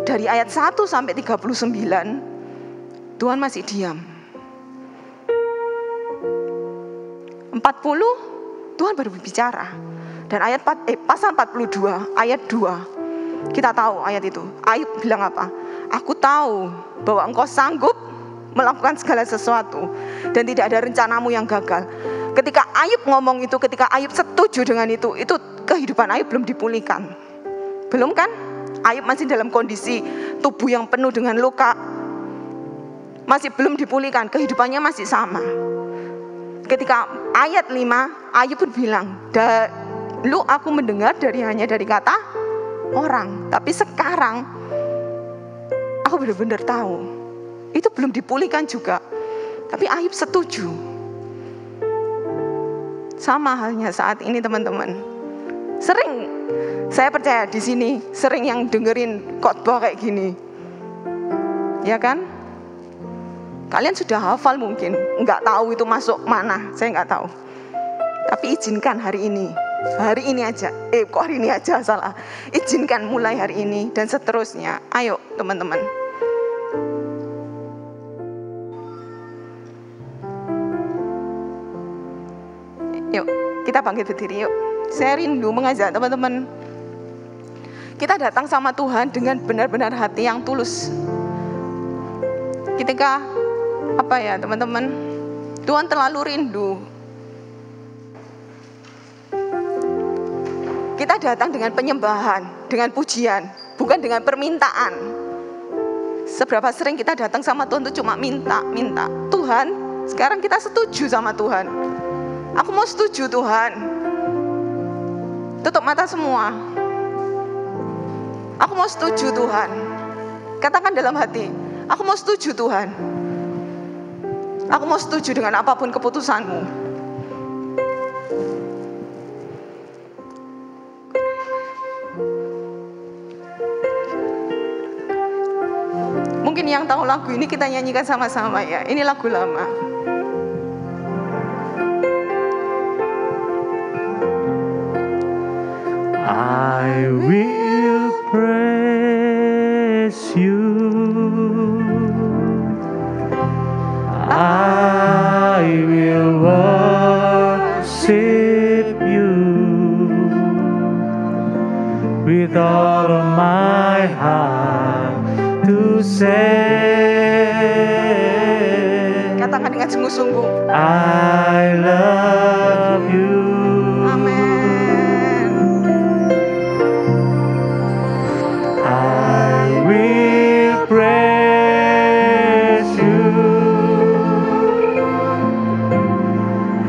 Dari ayat 1 sampai 39 Tuhan masih diam. 40 Tuhan baru berbicara. Dan pasal 42 ayat 2 kita tahu ayat itu. Ayub bilang apa? Aku tahu bahwa engkau sanggup melakukan segala sesuatu dan tidak ada rencanamu yang gagal. Ketika Ayub ngomong itu, ketika Ayub setuju dengan itu kehidupan Ayub belum dipulihkan. Belum kan? Ayub masih dalam kondisi tubuh yang penuh dengan luka. Masih belum dipulihkan, kehidupannya masih sama. Ketika ayat 5, Ayub pun bilang, dulu aku mendengar hanya dari kata orang, tapi sekarang aku benar-benar tahu. Itu belum dipulihkan juga. Tapi Ayub setuju. Sama halnya saat ini teman-teman. Sering saya percaya di sini sering yang dengerin khotbah kayak gini. Ya kan? Kalian sudah hafal mungkin, nggak tahu itu masuk mana, saya nggak tahu. Tapi izinkan hari ini aja, kok hari ini aja salah. Izinkan mulai hari ini dan seterusnya. Ayo teman-teman. Yuk, kita bangkit berdiri yuk. Saya rindu mengajak teman-teman. Kita datang sama Tuhan dengan benar-benar hati yang tulus. Ketika teman-teman, Tuhan terlalu rindu. Kita datang dengan penyembahan, dengan pujian, bukan dengan permintaan. Seberapa sering kita datang sama Tuhan itu cuma minta. Tuhan, sekarang kita setuju sama Tuhan. Aku mau setuju Tuhan. Tutup mata semua. Aku mau setuju Tuhan. Katakan dalam hati, aku mau setuju Tuhan. Aku mau setuju dengan apapun keputusanmu. Mungkin yang tahu lagu ini kita nyanyikan sama-sama ya. Ini lagu lama. I will praise you. I will worship you with all of my heart to say dengan sungguh-sungguh. I love you. Amin. I will praise you.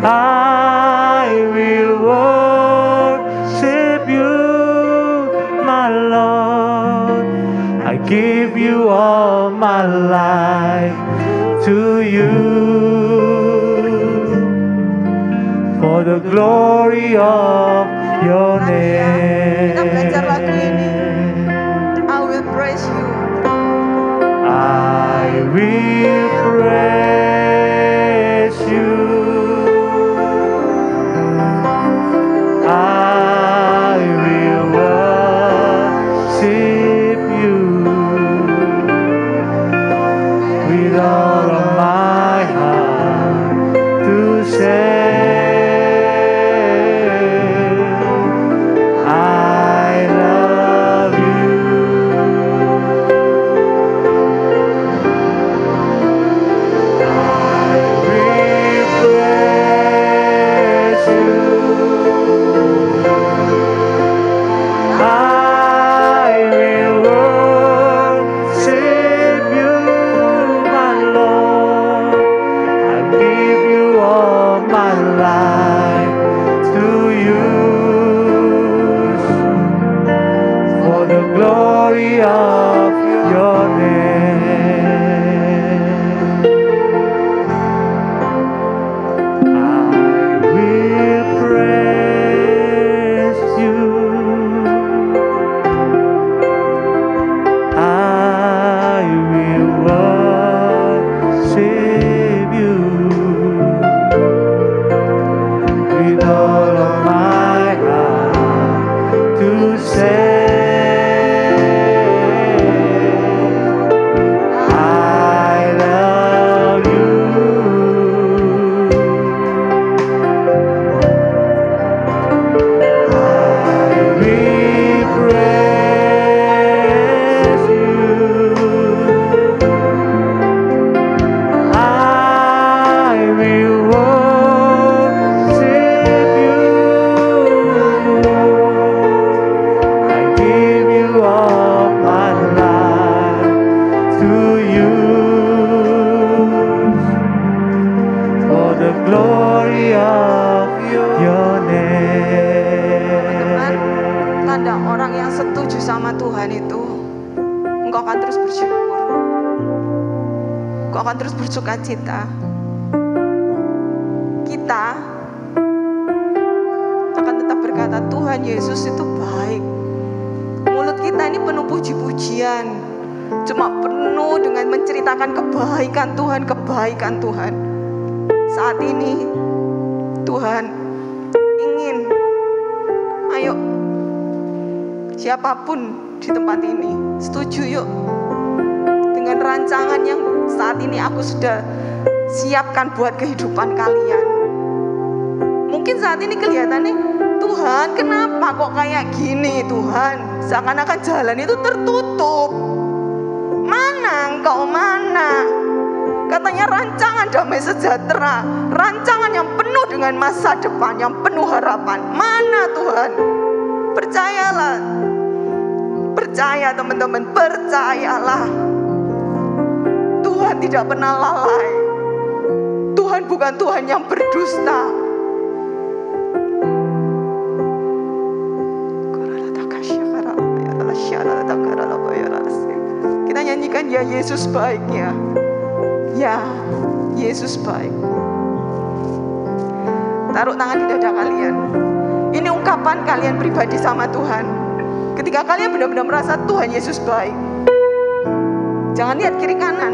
I will worship you, my Lord. I give you all my life to you, for the glory of your name. Kita belajar lagu ini. I will praise you. I will praise you. I will worship you with all of my heart to say I love you. I will praise you. I will worship you, my Lord. I give you all my life to use for the glory of your name. I will praise you. I will worship you with all of my heart to say I love you. I will praise you. I will worship you. I give you all my life to use for the glory of your Teman-teman, name. tanda orang yang setuju sama Tuhan itu, engkau akan terus bersyukur. Engkau akan terus bersuka cita. Kita akan tetap berkata, Tuhan Yesus itu baik. Mulut kita ini penuh puji-pujian, cuma penuh dengan menceritakan kebaikan Tuhan, kebaikan Tuhan. Saat ini Tuhan ingin, ayo siapapun di tempat ini, setuju yuk dengan rancangan yang saat ini aku sudah siapkan buat kehidupan kalian. Mungkin saat ini kelihatannya, Tuhan kenapa kok kayak gini Tuhan? Seakan-akan jalan itu tertutup. Mana engkau mana? Katanya rancangan damai sejahtera, rancangan yang penuh dengan masa depan, yang penuh harapan. Mana Tuhan? Percayalah. Percaya teman-teman, percayalah. Tuhan tidak pernah lalai. Tuhan bukan Tuhan yang berdusta. Kita nyanyikan ya Yesus baiknya. Ya Yesus baik. Taruh tangan di dada kalian. Ini ungkapan kalian pribadi sama Tuhan. Ketika kalian benar-benar merasa Tuhan Yesus baik, jangan lihat kiri kanan.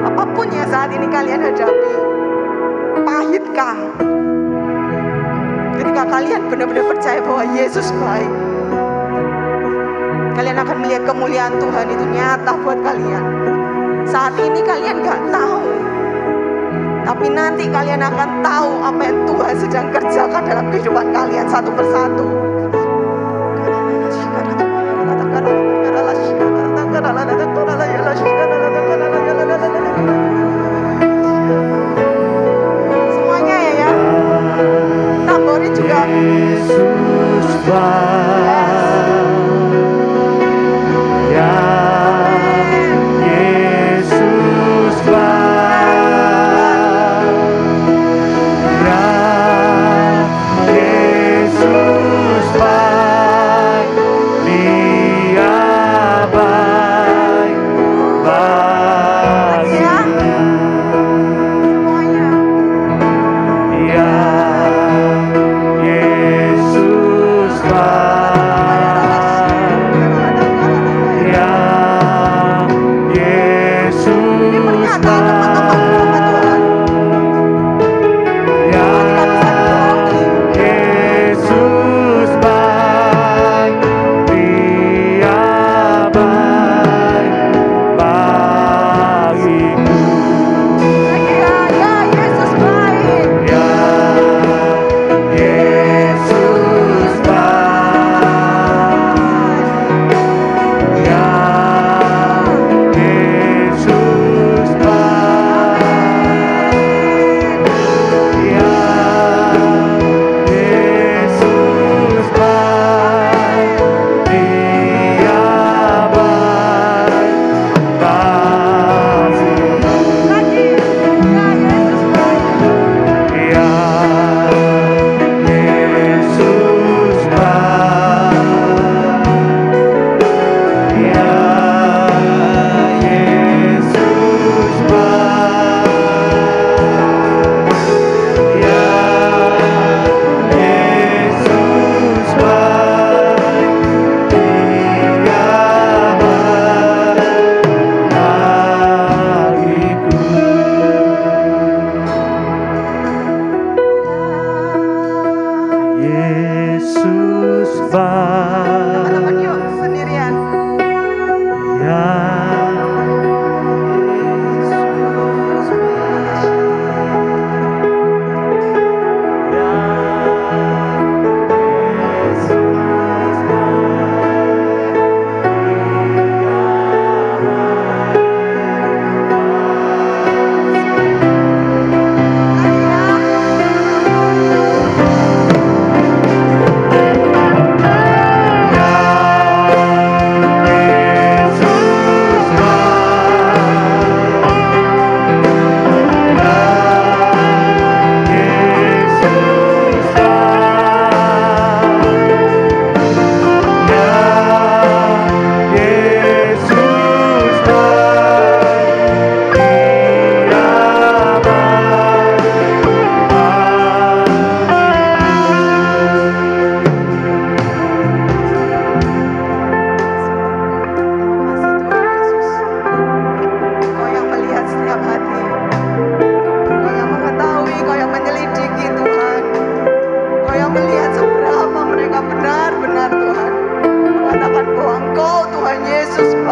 Apapun yang saat ini kalian hadapi, pahitkah? Ketika kalian benar-benar percaya bahwa Yesus baik, kalian akan melihat kemuliaan Tuhan itu nyata buat kalian. Saat ini kalian gak tahu, tapi nanti kalian akan tahu apa yang Tuhan sedang kerjakan dalam kehidupan kalian satu persatu.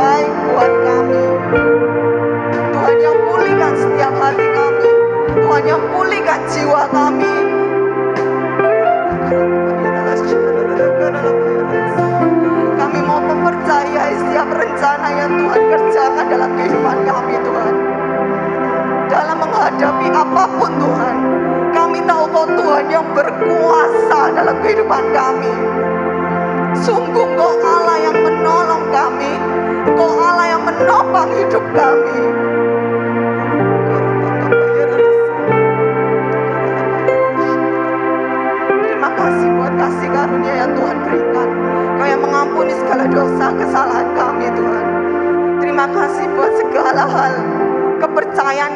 baik buat kami. Tuhan yang pulihkan setiap hati kami. Tuhan yang pulihkan jiwa kami. Kami mau mempercayai setiap rencana yang Tuhan kerjakan dalam kehidupan kami, Tuhan. Dalam menghadapi apapun, Tuhan, kami tahu Kau Tuhan yang berkuasa dalam kehidupan kami. Sungguh Kau Allah yang menolong kami. Kau Allah yang menopang hidup kami. Terima kasih buat kasih karunia yang Tuhan berikan. Kau yang mengampuni segala dosa kesalahan kami, Tuhan. Terima kasih buat segala hal,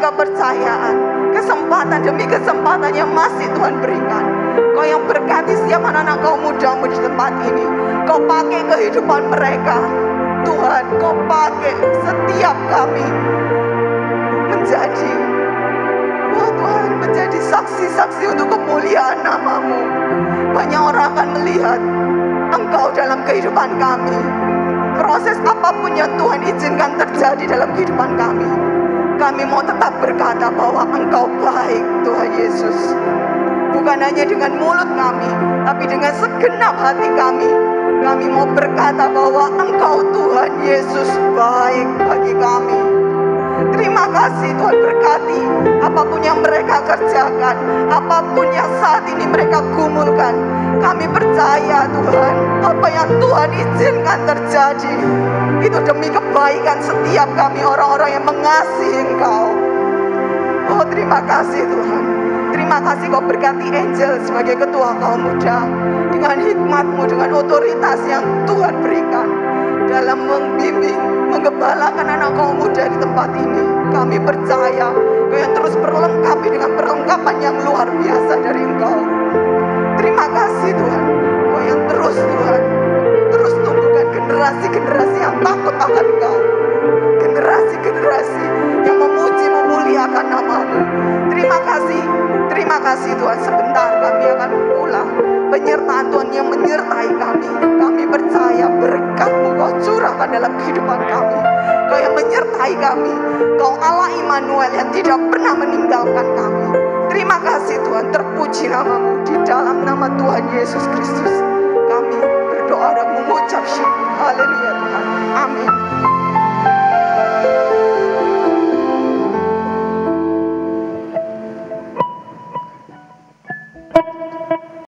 kepercayaan, kesempatan demi kesempatan yang masih Tuhan berikan. Kau yang berkati setiap anak-anak Kau mudamu di tempat ini. Kau pakai kehidupan mereka, Tuhan. Kau pakai setiap kami menjadi, Tuhan, menjadi saksi-saksi untuk kemuliaan nama-Mu. Banyak orang akan melihat Engkau dalam kehidupan kami. Proses apapun yang Tuhan izinkan terjadi dalam kehidupan kami, kami mau tetap berkata bahwa Engkau baik, Tuhan Yesus. Bukan hanya dengan mulut kami, tapi dengan segenap hati kami. Kami mau berkata bahwa Engkau Tuhan Yesus baik bagi kami. Terima kasih Tuhan, berkati apapun yang mereka kerjakan, apapun yang saat ini mereka gumulkan. Kami percaya Tuhan, apa yang Tuhan izinkan terjadi itu demi kebaikan setiap kami, orang-orang yang mengasihi Engkau. Oh, terima kasih Tuhan. Terima kasih Kau berkati Angel sebagai ketua kaum muda, dengan hikmat-Mu, dengan otoritas yang Tuhan berikan dalam membimbing, menggembalakan anak kaum muda di tempat ini. Kami percaya Kau yang terus perlengkapi dengan perlengkapan yang luar biasa dari Engkau. Terima kasih Tuhan, Kau yang terus Tuhan, terus tumbuhkan generasi-generasi yang takut akan Engkau, generasi-generasi yang memuji memuliakan nama-Mu. Terima kasih Tuhan. Sebentar kami akan pulang. Penyertaan Tuhan yang menyertai kami. Kami percaya berkat-Mu Kau curahkan dalam kehidupan kami. Kau yang menyertai kami. Kau Allah Immanuel yang tidak pernah meninggalkan kami. Terima kasih Tuhan. Terpuji nama-Mu di dalam nama Tuhan Yesus Kristus.